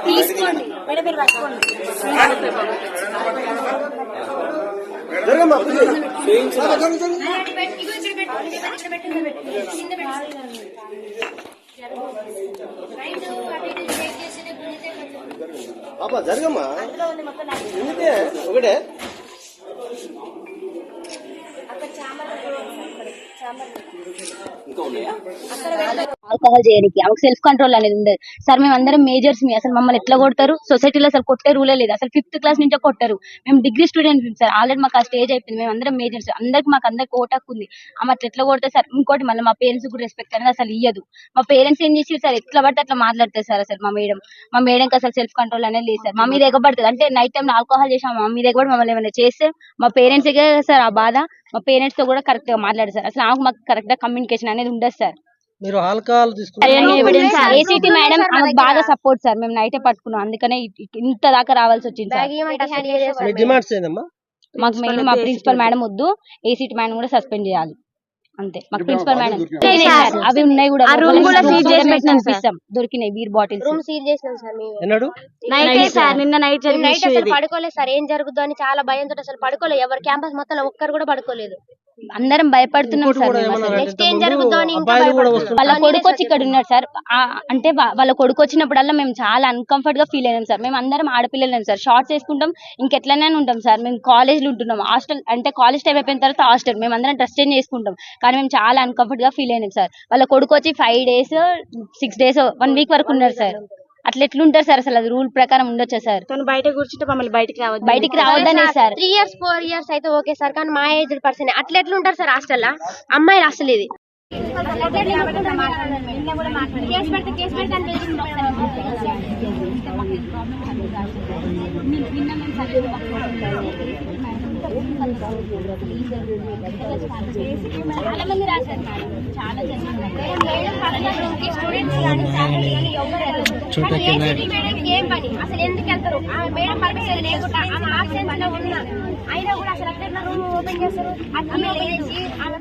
తీసుకోండి మేడం, మీరు పట్టుకోండి. జరగమ్మా ఒకటే ఆల్కహాల్ చేయడానికి ఆమెకు సెల్ఫ్ కంట్రోల్ అనేది ఉండదు సార్. మేము అందరం మేజర్స్ అసలు మమ్మల్ని ఎట్లా కొడతారు? సొసైటీలో అసలు కొట్టే రూలే లేదు. అసలు 5th క్లాస్ నుంచే కొట్టారు. మేము డిగ్రీ స్టూడెంట్స్ సార్. ఆల్రెడీ మాకు ఆ స్టేజ్ అయిపోయింది. మేము అందరం మేజర్స్, మాకు అందరికి ఓటాకు ఉంది. ఆమె అట్లా ఎట్లా కొడతారు సార్? ఇంకోటి మళ్ళీ మా పేరెంట్స్ కూడా రెస్పెక్ట్ అనేది అసలు ఇయ్యదు. మా పేరెంట్స్ ఏం చేసి సార్ ఎట్లా పడితే అట్లా మాట్లాడతారు సార్. అసలు మా మేడంకి అసలు సెల్ఫ్ కంట్రోల్ అనేది లేదు సార్. మా మీద ఎగబడుతుంది అంటే నైట్ టైం ఆల్కహాల్ చేసాం, మా మీద ఎగబడి మమ్మల్ని ఏమైనా చేస్తే మా పేరెంట్స్ సార్ ఆ బాధ. మా పేరెంట్స్ తో కూడా కరెక్ట్ గా మాట్లాడారు సార్. అసలు మాకు కరెక్ట్ గా కమ్యూనికేషన్ అనేది ఉండదు సార్. మీరు ఆల్కహాల్ ఏసీటీ మేడం ఆమెకు బాగా సపోర్ట్ సార్. మేము నైటే పట్టుకున్నాం, అందుకనే ఇంత దాకా రావాల్సి వచ్చింది సార్. డిమాండ్స్ ఏందమ్మా? మాకు మెయిన్ మా ప్రిన్సిపల్ మేడం వద్దు, ఏసీటీ మేడం కూడా సస్పెండ్ చేయాలి అంతే. మాకు ప్రిన్సిపల్ మేడం అవి ఉన్నాయి కూడా, దొరికినాయి బీర్ బాటిల్స్ రూమ్ సీల్ చేసినాం సార్. ఎన్నడు నైట్ సార్, నిన్న నైట్ అసలు పడుకోలేదు సార్. ఏం జరుగుతుందో అని చాలా భయంతో అసలు పడుకోలేదు. ఎవరు క్యాంపస్ మొత్తం ఒక్కరు కూడా పడుకోలేదు. అందరం భయపడుతున్నాం సార్. నెక్స్ట్ ఏం జరుగుతుందో అని వాళ్ళ కొడుకు వచ్చి ఇక్కడ ఉన్నాడు సార్. అంటే వాళ్ళ కొడుకు వచ్చినప్పుడల్లా మేము చాలా అన్కంఫర్ట్ గా ఫీల్ అయినాం సార్. మేము అందరం ఆడపిల్లలేం సార్. షార్ట్స్ వేసుకుంటాం, ఇంకెట్లనే ఉంటాం సార్. మేము కాలేజ్ లో ఉంటున్నాం, హాస్టల్ అంటే కాలేజ్ టైం అయిపోయిన తర్వాత హాస్టల్. మేము అందరం డ్రెస్ చేంజ్ చేసుకుంటాం, కానీ మేము చాలా అన్కంఫర్ట్ గా ఫీల్ అయినాం సార్. వాళ్ళ కొడుకు వచ్చి 5 days 6 days 1 week వరకు ఉన్నారు సార్. అట్లా ఎట్లుంటారు సార్? అసలు అది రూల్ ప్రకారం ఉండొచ్చా సార్? బయట కూర్చుంటే మమ్మల్ని బయటికి రావద్దనే సార్. 3 years 4 years అయితే ఓకే సార్, కానీ మా ఏజ్ పర్సన్ అట్లా ఎట్లుంటారు సార్ హాస్టల్లో? అమ్మాయిలు అసలు ఇది చాలా మంది రాశారు మేడం, చాలా ఏం పని అసలు ఎందుకు వెళ్తారు? మేడం పర్మిషన్ లేకుండా ఆమె ఆబ్సెన్స్ లో ఉన్నా అయినా కూడా అసలు అట్లా రూమ్ ఓపెన్ చేస్తారు.